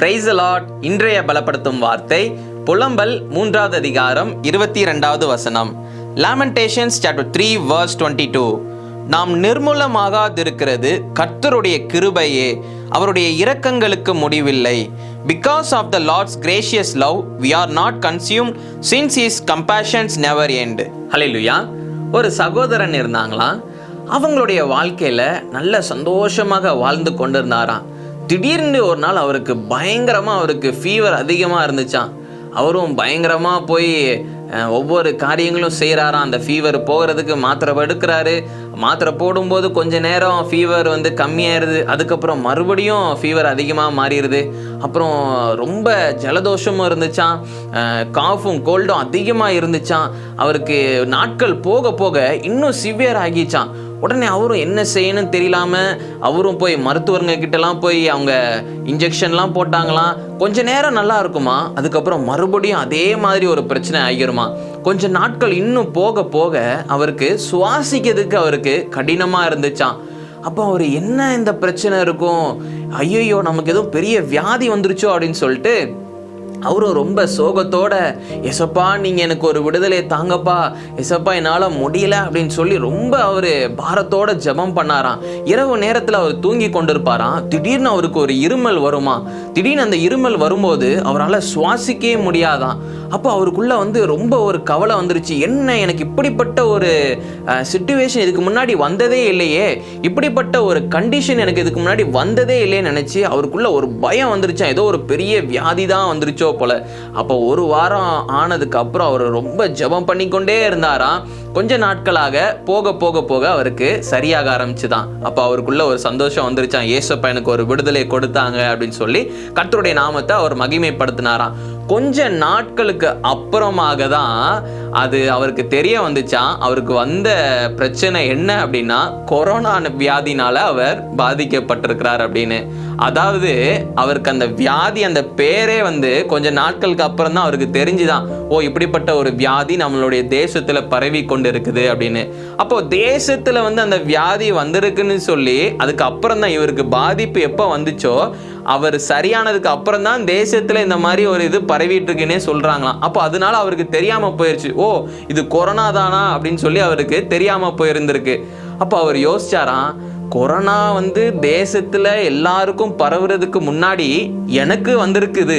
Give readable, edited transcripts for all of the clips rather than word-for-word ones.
Praise the Lord. இன்றைய பலப்படுத்தும் வார்த்தை புலம்பல் 3வது அதிகாரம் 22வது வசனம். லாமெண்டேஷன்ஸ் சாப்டர் 3 verse 22. நாம் நிர்மூலமாகாதிருக்கிறது கர்த்தருடைய கிருபையே, அவருடைய இரக்கங்களுக்கு முடிவில்லை. Because of the Lord's gracious love we are not consumed since his compassions never end. ஹல்லேலூயா. ஒரு சகோதரன் இருந்தாங்களாம். அவங்களுடைய வாழ்க்கையில நல்ல சந்தோஷமாக வாழ்ந்து கொண்டிருந்தாராம். திடீர்னு ஒரு நாள் அவருக்கு ஃபீவர் அதிகமாக இருந்துச்சான். அவரும் பயங்கரமாக போய் ஒவ்வொரு காரியங்களும் செய்கிறாராம். அந்த ஃபீவர் போகிறதுக்கு மாத்திரை எடுக்கிறாரு. மாத்திரை போடும்போது கொஞ்ச நேரம் ஃபீவர் கம்மியாயிருது. அதுக்கப்புறம் மறுபடியும் ஃபீவர் அதிகமாக மாறிடுது. அப்புறம் ரொம்ப ஜலதோஷமும் இருந்துச்சான், காஃபும் கோல்டும் அதிகமாக இருந்துச்சான். அவருக்கு நாட்கள் போக போக இன்னும் சிவியர் ஆகிச்சான். உடனே அவரும் என்ன செய்யணும்னு தெரியலாமல் அவரும் போய் மருத்துவருங்க கிட்டலாம் போய் அவங்க இன்ஜெக்ஷன்லாம் போட்டாங்களாம். கொஞ்ச நேரம் நல்லா இருக்குமா, அதுக்கப்புறம் மறுபடியும் அதே மாதிரி ஒரு பிரச்சனை ஆகிருமா. கொஞ்ச நாட்கள் இன்னும் போக போக அவருக்கு சுவாசிக்கிறதுக்கு அவருக்கு கடினமாக இருந்துச்சான். அப்போ அவர் என்ன இந்த பிரச்சனை இருக்கும், ஐயோ நமக்கு எதுவும் பெரிய வியாதி வந்துருச்சோ அப்படின்னு சொல்லிட்டு அவரும் ரொம்ப சோகத்தோட, எசப்பா நீங்கள் எனக்கு ஒரு விடுதலை தாங்கப்பா, எசப்பா என்னால் முடியல அப்படின்னு சொல்லி ரொம்ப அவர் பாரத்தோட ஜெபம் பண்ணாராம். இரவு நேரத்தில் அவர் தூங்கி கொண்டிருப்பாராம். திடீர்னு அவருக்கு ஒரு இருமல் வருமா. திடீர்னு அந்த இருமல் வரும்போது அவரால் சுவாசிக்கவே முடியாதான். அப்போ அவருக்குள்ள ரொம்ப ஒரு கவலை வந்துருச்சு. என்ன, எனக்கு இப்படிப்பட்ட ஒரு சிச்சுவேஷன் இதுக்கு முன்னாடி வந்ததே இல்லையே, இப்படிப்பட்ட ஒரு கண்டிஷன் எனக்கு இதுக்கு முன்னாடி வந்ததே இல்லைன்னு நினச்சி அவருக்குள்ள ஒரு பயம் வந்துருச்சா. ஏதோ ஒரு பெரிய வியாதி தான் வந்துருச்சோ போல. அப்போ ஒரு வாரம் ஆனதுக்கு அப்புறம் அவர் ரொம்ப ஜெபம் பண்ணிக்கொண்டே இருந்தாராம். கொஞ்ச நாட்களாக போக போக போக அவருக்கு சரியாக ஆரம்பிச்சுதான். அப்போ அவருக்குள்ள ஒரு சந்தோஷம் வந்துருச்சான். இயேசுப்பா எனக்கு ஒரு விடுதலை கொடுத்தாங்க அப்படின்னு சொல்லி கர்த்தருடைய நாமத்தை அவர் மகிமைப்படுத்தினாராம். கொஞ்ச நாட்களுக்கு அப்புறமாக தான் அது அவருக்கு தெரிய வந்துச்சான். அவருக்கு வந்த பிரச்சனை என்ன அப்படின்னா, கொரோனா வியாதினால அவர் பாதிக்கப்பட்டிருக்கிறார் அப்படின்னு. அதாவது அவருக்கு அந்த வியாதி, அந்த பேரே கொஞ்ச நாட்களுக்கு அப்புறம் தான் அவருக்கு தெரிஞ்சுதான், ஓ இப்படிப்பட்ட ஒரு வியாதி நம்மளுடைய தேசத்துல பரவி கொண்டு இருக்குது அப்படின்னு. அப்போ தேசத்துல அந்த வியாதி வந்திருக்குன்னு சொல்லி அதுக்கு அப்புறம் தான் இவருக்கு பாதிப்பு எப்போ வந்துச்சோ, அவர் சரியானதுக்கு அப்புறம் தான் தேசத்துல இந்த மாதிரி ஒரு இது பரவிட்டு இருக்குன்னே சொல்றாங்களாம். அப்போ அதனால அவருக்கு தெரியாம போயிருச்சு, ஓ இது கொரோனா தானா அப்படின்னு சொல்லி அவருக்கு தெரியாம போயிருந்திருக்கு. அப்போ அவர் யோசிச்சாராம், கொரோனா தேசத்துல எல்லாருக்கும் பரவுறதுக்கு முன்னாடி எனக்கு வந்திருக்குது,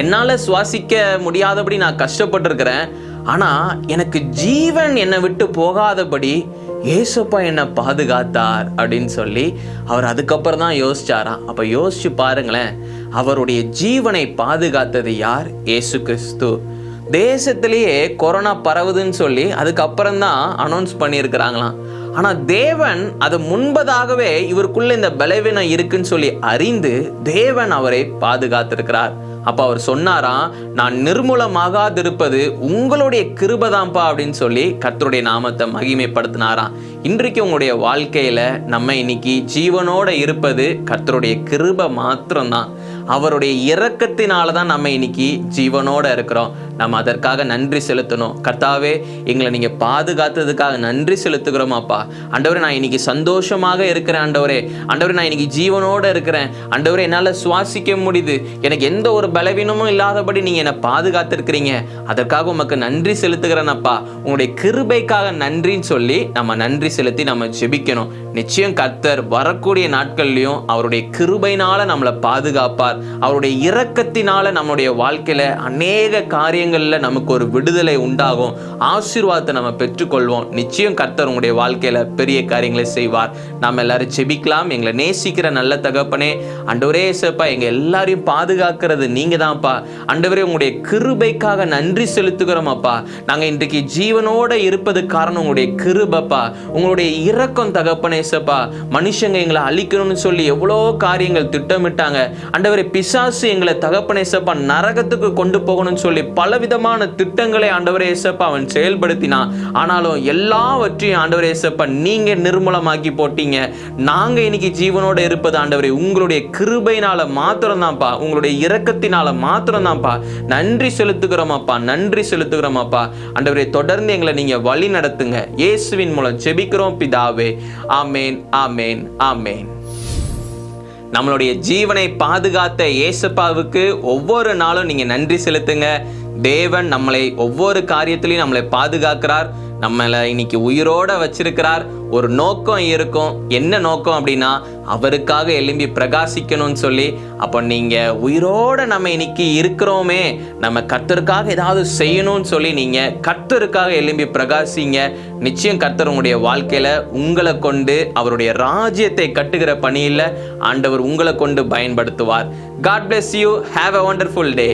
என்னால சுவாசிக்க முடியாதபடி நான் கஷ்டப்பட்டிருக்கிறேன். ஆனா எனக்கு ஜீவன் என்னை விட்டு போகாதபடி ஏசப்பா என்னை பாதுகாத்தார் அப்படின்னு சொல்லி அவர் அதுக்கப்புறம் தான் யோசிச்சாராம். அப்ப யோசிச்சு பாருங்களேன், அவருடைய ஜீவனை பாதுகாத்தது யார்? இயேசு கிறிஸ்து. தேசத்திலேயே கொரோனா பரவுதுன்னு சொல்லி அதுக்கப்புறம் தான் அனௌன்ஸ் பண்ணியிருக்கிறாங்களாம். ஆனா தேவன் அது முன்பதாகவே இவருக்குள்ள இந்த பலவீனம் இருக்குன்னு சொல்லி அறிந்து தேவன் அவரை பாதுகாத்திருக்கிறார். அப்ப அவர் சொன்னாராம், நான் நிர்மூலமாகாதிருப்பது உங்களுடைய கிருபைதான்ப்பா அப்படின்னு சொல்லி கர்த்தருடைய நாமத்தை மகிமைப்படுத்தினாராம். இன்றைக்கு உங்களுடைய வாழ்க்கையில நம்ம இன்னைக்கு ஜீவனோட இருப்பது கர்த்தருடைய கிருபை மாத்திரம்தான். அவருடைய இரக்கத்தினால தான் நம்ம இன்னைக்கு ஜீவனோட இருக்கிறோம். நம்ம அதற்காக நன்றி செலுத்தணும். கர்த்தாவே எங்களை நீங்க பாதுகாத்ததுக்காக நன்றி செலுத்துகிறோமாப்பா. ஆண்டவரே நான் இன்னைக்கு சந்தோஷமாக இருக்கிறேன். ஆண்டவரே நான் இன்னைக்கு ஜீவனோட இருக்கிறேன். ஆண்டவரே என்னால சுவாசிக்க முடியுது. எனக்கு எந்த ஒரு பலவீனமும் இல்லாதபடி நீங்க என்னை பாதுகாத்திருக்கிறீங்க. அதற்காக உமக்கு நன்றி செலுத்துகிறேனப்பா. உங்களுடைய கிருபைக்காக நன்றின்னு சொல்லி நம்ம நன்றி செலுத்தி நம்ம ஜெபிக்கணும். நிச்சயம் கர்த்தர் வரக்கூடிய நாட்கள்லயும் அவருடைய கிருபையினால நம்மளை பாதுகாப்பார். அவருடைய இரக்கத்தினால நம்மளுடைய வாழ்க்கையில அநேக காரியங்கள்ல நமக்கு ஒரு விடுதலை உண்டாகும். ஆசீர்வாதத்தை நம்ம பெற்றுக்கொள்வோம். நிச்சயம் கர்த்தர் உங்களுடைய வாழ்க்கையில பெரிய காரியங்களை செய்வார். நாம எல்லாரும் ஜெபிக்கலாம். எங்களை நேசிக்கிற நல்ல தகப்பனே, ஆண்டவரே இயேசுப்பா, எங்க எல்லாரையும் பாதுகாக்கிறது நீங்க தான்ப்பா. ஆண்டவரே உங்களுடைய கிருபைக்காக நன்றி செலுத்துகிறோம் அப்பா. நாங்க இன்றைக்கு ஜீவனோட இருப்பது காரணம் உங்களுடைய கிருபைப்பா, உங்களுடைய இரக்கம் தகப்பனே இயேசுப்பா. மனுஷங்க எங்களை அழிக்கணும்னு சொல்லி எவ்வளோ காரியங்கள் திட்டமிட்டாங்க. ஆண்டவரே பிசாசு எங்களை தகப்பனே இயேசுப்பா நரகத்துக்கு கொண்டு போகணும்னு சொல்லி பலவிதமான திட்டங்களை ஆண்டவரே இயேசுப்பா அவன் செயல்படுத்தினான். ஆனாலும் எல்லாவற்றையும் ஆண்டவரே இயேசுப்பா நீங்க நிர்மூலமாக்கி போட்டீங்க. நாங்க இன்னைக்கு ஜீவனோட இருப்பது ஆண்டவரே உங்களுடைய கிருபையினால மாத்திரம் தான்ப்பா, உங்களுடைய இரக்கத்தினால மாத்திரம் தான்ப்பா. நன்றி செலுத்துகிறோமாப்பா, நன்றி செலுத்துகிறோமாப்பா. ஆண்டவரே தொடர்ந்து எங்களை நீங்க வழி நடத்துங்க. இயேசுவின் மூலம் ஜெபிக்கிறோம் பிதாவே. ஆமேன், ஆமேன், ஆமேன். நம்மளுடைய ஜீவனை பாதுகாத்த இயேசுப்பாவுக்கு ஒவ்வொரு நாளும் நீங்க நன்றி செலுத்துங்க. தேவன் நம்மளை ஒவ்வொரு காரியத்திலையும் நம்மளை பாதுகாக்கிறார், நம்மளை இன்னைக்கு உயிரோட வச்சிருக்கிறார். ஒரு நோக்கம் இருக்கும். என்ன நோக்கம் அப்படின்னா அவருக்காக எழும்பி பிரகாசிக்கணும்னு சொல்லி. அப்போ நீங்க உயிரோட நம்ம இன்னைக்கு இருக்கிறோமே, நம்ம கர்த்தருக்காக ஏதாவது செய்யணும்னு சொல்லி நீங்க கர்த்தருக்காக எழும்பி பிரகாசிங்க. நிச்சயம் கர்த்தர் உங்களுடைய வாழ்க்கையில உங்களை கொண்டு அவருடைய ராஜ்யத்தை கட்டுகிற பணியில் ஆண்டவர் உங்களை கொண்டு பயன்படுத்துவார். God bless you. Have a wonderful day.